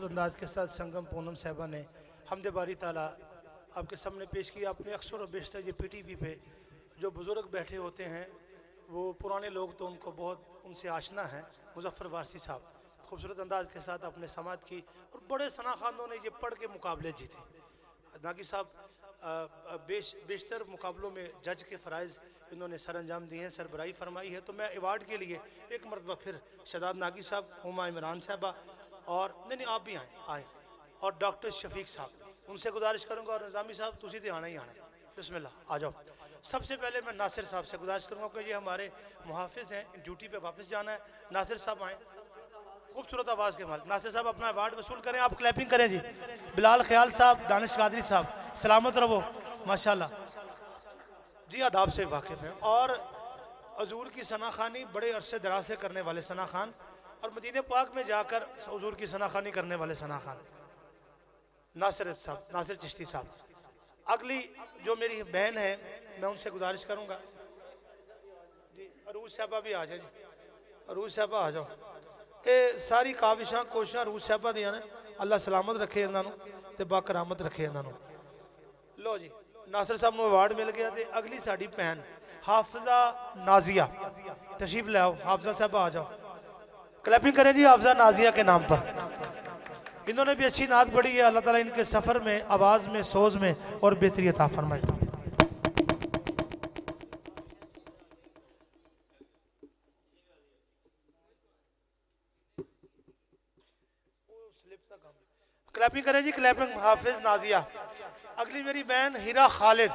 अंदाज के साथ संगम पूनम साहबा ने हमद बारी ताला आपके सामने पेश किया। अपने अक्सर और बेशतर ये पीटीवी पे जो बुज़ुर्ग बैठे होते हैं वो पुराने लोग तो उनको बहुत उनसे आशना है। मुज़फ़्फ़र वारसी साहब खूबसूरत अंदाज के साथ अपने समात की और बड़े शनाखानों ने ये पढ़ के मुकाबले जीते। नागी साहब बेशतर मुकाबलों में जज के फ़राइज़ इन्होंने सर अंजाम दिए हैं, सरबराही फरमाई है। तो मैं अवार्ड के लिए एक मरतबा फिर शहजाद नागी साहब, हुमा इमरान साहबा और नहीं आप भी आए और डॉक्टर शफीक साहब, उनसे गुजारिश करूंगा और निज़ामी साहब तुसी तो आना ही आना है। बिस्मिल्लाह आ जाओ। सबसे पहले मैं नासिर साहब से गुजारिश करूंगा कि ये हमारे मुहाफिज हैं, ड्यूटी पे वापस जाना है। नासिर साहब आए, खूबसूरत आवाज़ के मालिक नासिर साहब अपना अवार्ड वसूल करें। आप क्लैपिंग करें जी। बिलाल ख्याल साहब, दानिश कादरी साहब, सलामत रहो माशाल्लाह जी, आदाब से वाकिफ़ हैं और हजूर की सनाखानी बड़े अरसे दराज से करने वाले सना खान और मदीने पाक में जाकर हजूर की सनाखानी करने वाले सना खान नासिर साहब, नासिर चिश्ती साहब। अगली जो मेरी बहन है मैं उनसे गुजारिश करूंगा जी, अरूज साहबा भी आ जाए जी, अरूज साहबा आ जाओ। ये सारी काविशां कोशिशां अरूज साहबा दियां ने। अल्लाह सलामत रखे इन्हों ते बाकरामत रखे इन्हों। लो जी, नासिर साहब को अवार्ड मिल गया। तो अगली साड़ी भैन हाफिजा नाजिया तशरीफ ले आओ। हाफिजा साहब आ जाओ, क्लैपिंग करें जी हाफिजा नाजिया के नाम पर। इन्होंने भी अच्छी नात पढ़ी है। अल्लाह ताला इनके सफ़र में, आवाज़ में, सोज में और बेहतरी अता फरमाए। क्लैपिंग करें जी, क्लैपिंग हाफिज नाजिया। अगली मेरी बहन हीरा खालिद,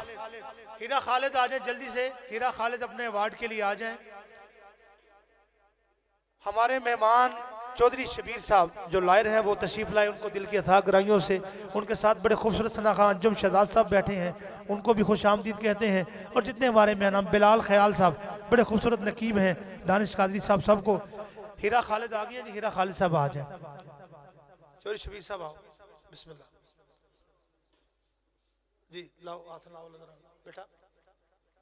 हीरा खालिद आ जाए जल्दी से। हीरा खालिद अपने अवार्ड के लिए आ जाएं। हमारे मेहमान चौधरी शबीर साहब जो लायर हैं वो तशरीफ़ लाए, उनको दिल की अथाह गहराइयों से। उनके साथ बड़े खूबसूरत सना खान अंजुम शहजाद साहब बैठे हैं, उनको भी खुश आमदीद कहते हैं। और जितने हमारे मेहमान बिलाल ख्याल साहब बड़े खूबसूरत नकीब हैं, दानिश कादरी साहब, सबको। हीरा खालिद आ गई है जी, हीरा खालिद साहब आ जाए। चौधरी शबीर साहब आओ, बिस्मिल्लाह जी। लाओ हाथ लाओ बेटा।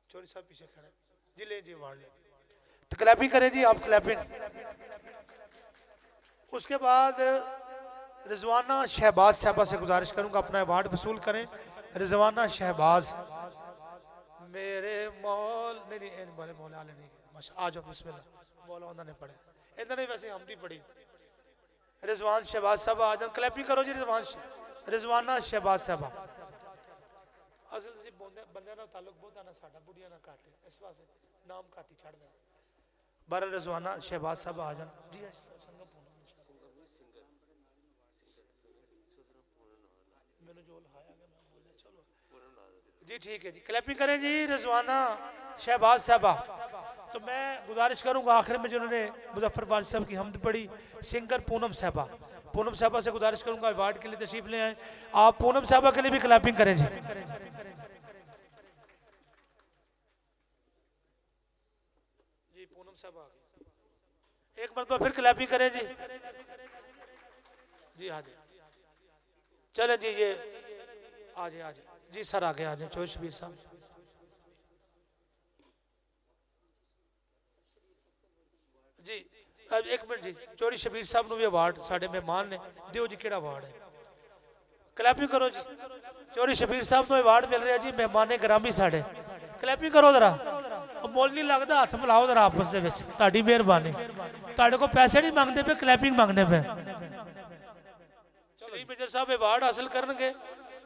चौधरी साहब पीछे खड़े जी, ले जी वार्ड ले। तो क्लैपिंग करें जी आप, क्लैपिंग। उसके बाद रिजवाना शहबाज साहबा से गुजारिश करूंगा अपना अवार्ड वसूल करें। रिजवाना शहबाज मेरे मौल नहीं बोले मौला आले नहीं माशा। आ जाओ बिस्मिल्लाह। मौला उन्होंने पढ़े, इन्होंने वैसे हम भी पढ़ी। रिजवान शहबाज साहब आ जाओ, क्लैपिंग करो जी। रिजवाना शहबाज साहबा असल बंदे ना ताल्लुक बहुत आना साडा, बुढ़िया ना घट, इस वास्ते नाम घट ही छड़ देना। बारह रिजवाना शहबाज साहब आ जाना जी। जी ठीक है जी, क्लैपिंग करें जी। रिजवाना शहबाज साहबा। तो मैं गुजारिश करूंगा आखिर में जिन्होंने मुज़फ़्फ़र वारसी साहब की हमद पढ़ी, सिंगर पूनम साहबा। पूनम साहबा से गुजारिश करूंगा अवार्ड के लिए तशरीफ ले आए। आप पूनम साहबा के लिए भी क्लैपिंग करें जी। जी पूनम साहबा एक मरतबा फिर क्लैपिंग करें जी। जी हाँ जी, चलें जी। ये आ जाए, आ जाए जी सर, आगे आ जाए। चौधरी शबीर साहब जी, एक मिनट जी। चौधरी शबीर साहब को भी अवार्ड साढ़े मेहमान ने दियो जी। केड़ा अवार्ड है? क्लैपिंग करो जी। चौधरी शबीर साहब को अवार्ड मिल रहा जी, मेहमान ग्रामी साढ़े। क्लैपिंग करो जरा, मुल नहीं लगता, हथ मिलाओ जरा आपस दे विच। ताड़ी मेहरबानी, ताड़े को पैसे नहीं मांगते पे, क्लैपिंग मांगने पे। सलीम मेजर साहब अवार्ड हासिल करनगे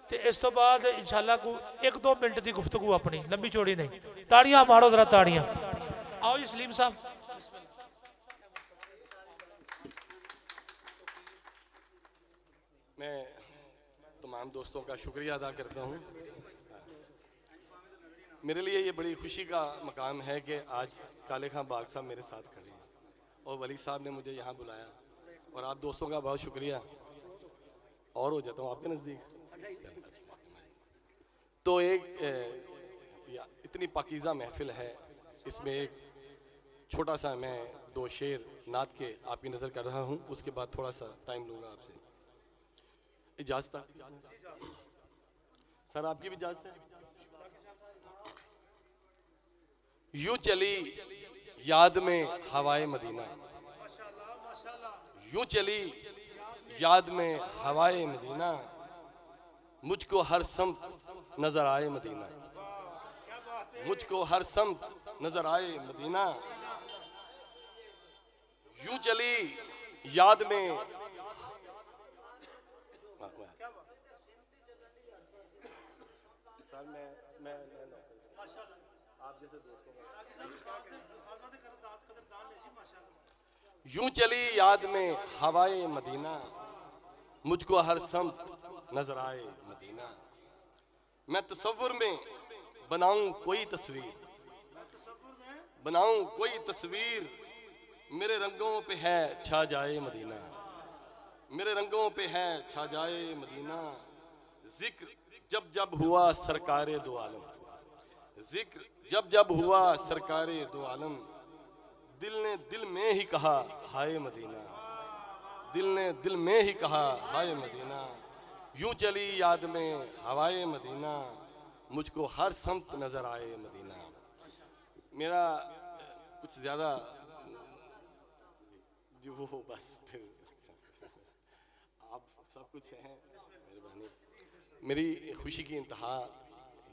ते इस तो बाद इंशाल्लाह को 1-2 मिनट की गुफ्तगू अपनी, लंबी चौड़ी नहीं। ताड़ियां मारो जरा, ताड़ियां। आओ जी सलीम साहब। मैं तमाम दोस्तों का शुक्रिया अदा करता हूँ। मेरे लिए ये बड़ी खुशी का मकाम है कि आज काले खां बाग साहब मेरे साथ खड़े हैं और वली साहब ने मुझे यहाँ बुलाया, और आप दोस्तों का बहुत शुक्रिया। और हो जाता हूँ आपके नज़दीक। तो इतनी पाकीज़ा महफिल है, इसमें एक छोटा सा मैं 2 शेर नात के आपकी नज़र कर रहा हूँ। उसके बाद थोड़ा सा टाइम लूँगा आपसे, इजाज़त सर? आपकी भी इजाज़त है? यूं चली याद में हवाए मदीना, यूं चली याद में हवाए मदीना, मुझको हर समत नजर आए मदीना, मुझको हर समत नजर आए मदीना, यूं चली याद में। यूं चली याद में हवाए मदीना, मुझको हर समत नजर आए मदीना। मैं तसव्वुर में बनाऊं कोई तस्वीर, बनाऊं कोई तस्वीर, मेरे रंगों पे है छा जाए मदीना, मेरे रंगों पे है छा जाए मदीना। जिक्र जब जब हुआ सरकारे दो आलम, जिक्र जब जब हुआ सरकारे दो आलम, दिल ने दिल में ही कहा हाय मदीना, दिल ने दिल में ही कहा हाय मदीना। यूं चली याद में हवाए मदीना, मुझको हर समत नजर आए मदीना। मेरा कुछ ज़्यादा जी वो बस फिर आप सब कुछ हैं मेहरबानी। मेरी खुशी की इंतहा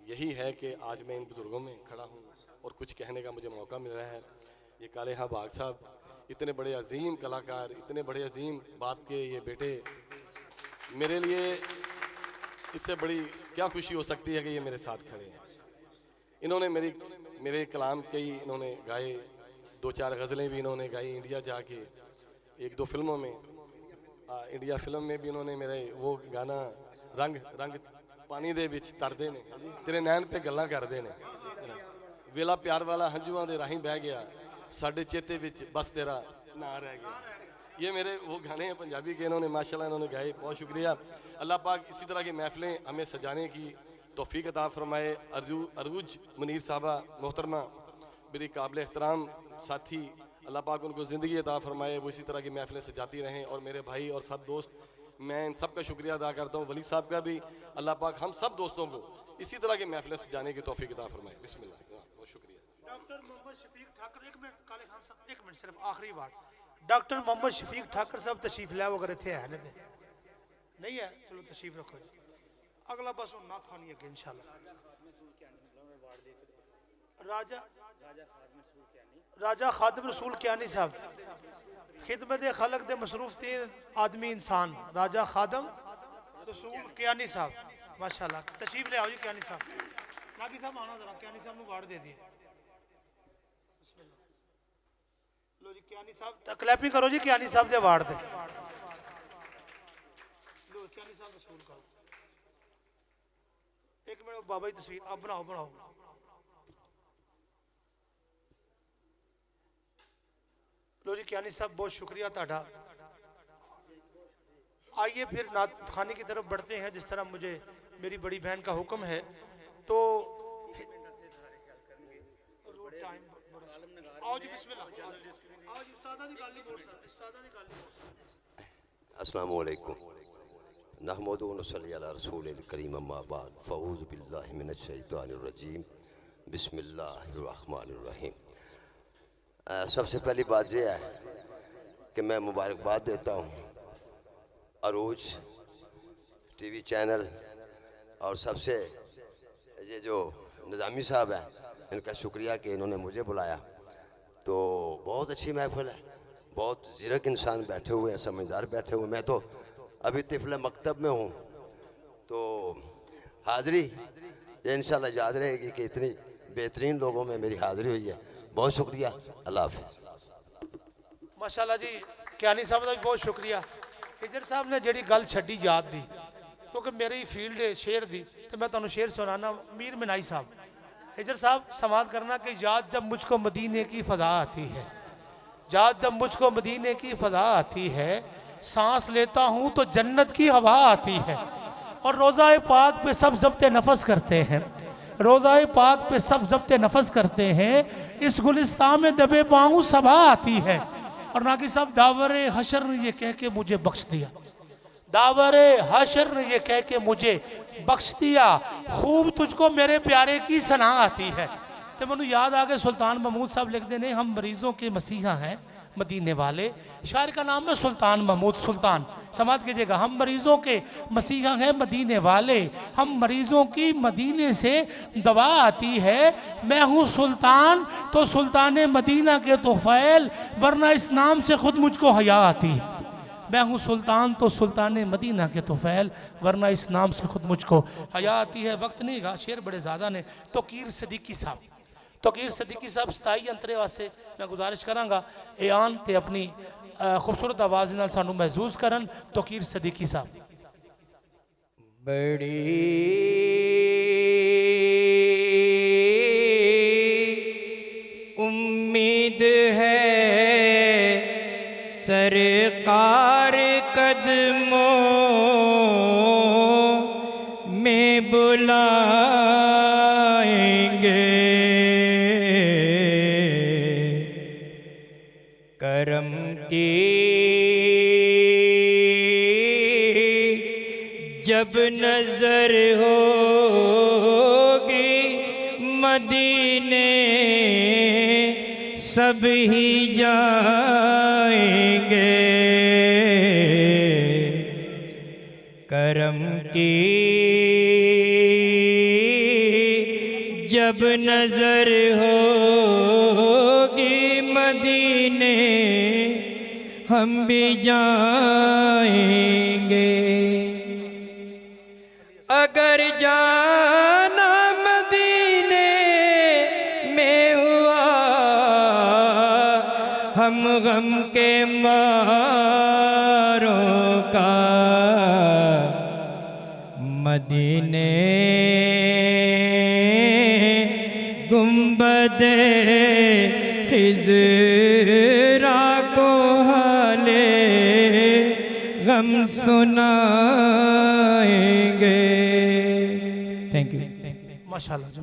यही है कि आज मैं इन बुज़ुर्गों में खड़ा हूँ और कुछ कहने का मुझे मौका मिल रहा है। ये काले खां बाग साहब इतने बड़े अजीम कलाकार, इतने बड़े अजीम बाप के ये बेटे, मेरे लिए इससे बड़ी क्या खुशी हो सकती है कि ये मेरे साथ खड़े हैं। इन्होंने मेरे कलाम कई इन्होंने गाए, 2-4 गज़लें भी इन्होंने गाई इंडिया जाके, 1-2 फिल्मों में, इंडिया फिल्म में भी इन्होंने मेरे वो गाना रंग रंग पानी दे विच तरदे ने, तेरे नैन पे गल्लां करदे ने, वेला प्यार वाला हंजुआं दे राहीं बह गया, साडे चेते विच बस तेरा ना रह गया। ये मेरे वो गाने हैं पंजाबी के, इन्होंने माशाल्लाह इन्होंने गाए, बहुत शुक्रिया। अल्लाह पाक इसी तरह की महफिलें हमें सजाने की तौफीक अता फरमाए। अरूज मुनीर साहबा मोहतरमा मेरी काबिल एहतराम साथी, अल्लाह पाक उनको ज़िंदगी अता फरमाए, वो इसी तरह की महफिलें सजाती रहें। और मेरे भाई और सब दोस्त, मैं इन सब का शुक्रिया अदा करता हूँ, वली साहब का भी। अल्लाह पाक हम सब दोस्तों को इसी तरह की महफिलें सजाने की तौफीक अता फरमाए। बिस्मिल्लाह, बहुत शुक्रिया। डॉक्टर मोहम्मद शफीक ठाकर, एक मिनट काले खान साहब, एक मिनट सिर्फ आखिरी बात। डॉक्टर मोहम्मद शफीक ठाकर साहब तशरीफ लाए वगैरह थे, है नहीं है? चलो तशरीफ रखो जी। अगला बस नाथ खानी है इंशाल्लाह। राजा खादिम रसूल कियानी साहब, खिदमत खलक दे मसरूफ तीन आदमी इंसान, राजा खादिम रसूल कियानी साहब, माशाल्लाह तशरीफ ले आओ जी। कियानी साहब, नागी साहब आना जरा, कियानी साहब को वार्ड दे दिए। लो जी कियानी साहब क्लैपिंग करो जी, कियानी साहब दे वार्ड दे। लो कियानी साहब रसूल करो। एक मिनट बाबा जी तस्वीर आप बनाओ बनाओ। लो जी कियानी साहब बहुत शुक्रिया ताड़ा। आइए फिर नात खाने की तरफ बढ़ते हैं, जिस तरह मुझे मेरी बड़ी बहन का हुक्म है। तो आओ जी, बिस्मिल्लाह। आओ जी, उस्तादा दी गल नहीं बोल सकते, उस्तादा दी गल नहीं बोल सकते। अस्सलामु अलैकुम, नहमदुहु व नसल्ली अला रसूलिल करीम, अम्मा बाद, फ़ऊज़ु बिल्लाहि मिनश शैतानिर रजीम, बिस्मिल्लाहिर रहमानिर रहीम। सबसे पहली बात यह है कि मैं मुबारकबाद देता हूँ अरूज टीवी चैनल और सबसे ये जो निज़ामी साहब हैं, इनका शुक्रिया कि इन्होंने मुझे बुलाया। तो बहुत अच्छी महफिल है, बहुत ज़ीरक इंसान बैठे हुए हैं, समझदार बैठे हुए। मैं तो अभी तिफल मकतब में हूँ, तो हाज़री ये इंशाल्लाह याद रहेगी कि इतनी बेहतरीन लोगों में मेरी हाज़िरी हुई है। बहुत शुक्रिया, अल्लाह हाफ़िज़। माशाल्लाह जी, कियानी साहब का भी बहुत शुक्रिया। हिजर साहब ने जी गल छड़ी याद दी, क्योंकि मेरी फील्ड है शेर दी, तो मैं तुम्हें शेर सुनाना। मीर मिनाई साहब, हिजर साहब समात करना कि याद जब मुझको मदीने की फ़ज़ा आती है, याद जब मुझको मदीने की फ़ज़ा आती है, सांस लेता हूँ तो जन्नत की हवा आती है। और रोज़ा पाक पे सब ज़ब्ते नफस करते हैं, रोज़ा पाक पे सब ज़ब्ते नफस करते हैं। इस गुलिस्तान में दबे पाऊँ सबा आती है। और नाकी साहब, दावरे हशर ने ये कह के मुझे बख्श दिया, दावरे हशर ने ये कह के मुझे बख्श दिया, खूब तुझको मेरे प्यारे की सना आती है। तो मैंने याद आ गया, सुल्तान महमूद साहब लिखते हैं, हम मरीजों के मसीहा हैं, मदीने वाले। शायर का नाम है सुल्तान महमूद सुल्तान। समाज कीजिएगा, हम मरीजों के मसीहा हैं मदीने वाले, हम मरीजों की मदीने से दवा आती है। मैं हूँ सुल्तान तो सुल्तान मदीना के तोफ़ैल, वरना इस नाम से खुद मुझको हया आती है। मैं हूँ सुल्तान तो सुल्तान मदीना के तोफ़ैल, वरना इस नाम से खुद मुझको हया आती है। वक्त नहीं गा, शेर बड़े ज़्यादा ने। तोकीर सदीकी साहब, तोकीर सदीकी साहब 27 अंतरे वास्ते मैं गुजारिश करांगा ऐन ते अपनी खूबसूरत आवाज़ नाल सानू महसूस करन। तोकीर सदीकी साहब। बड़ी उम्मीद है सरकार कदमों में बुलाएंगे, करम की जब नजर होगी मदीने सब ही जाएंगे, करम की जब नजर होगी मदीने हम भी जाएंगे। अगर जाना मदीने में हुआ हम गम के मारों का, मदीने गुंबदे खिज़रा को हाले गम सुनाएंगे। Thank you. माशाल्लाह जी।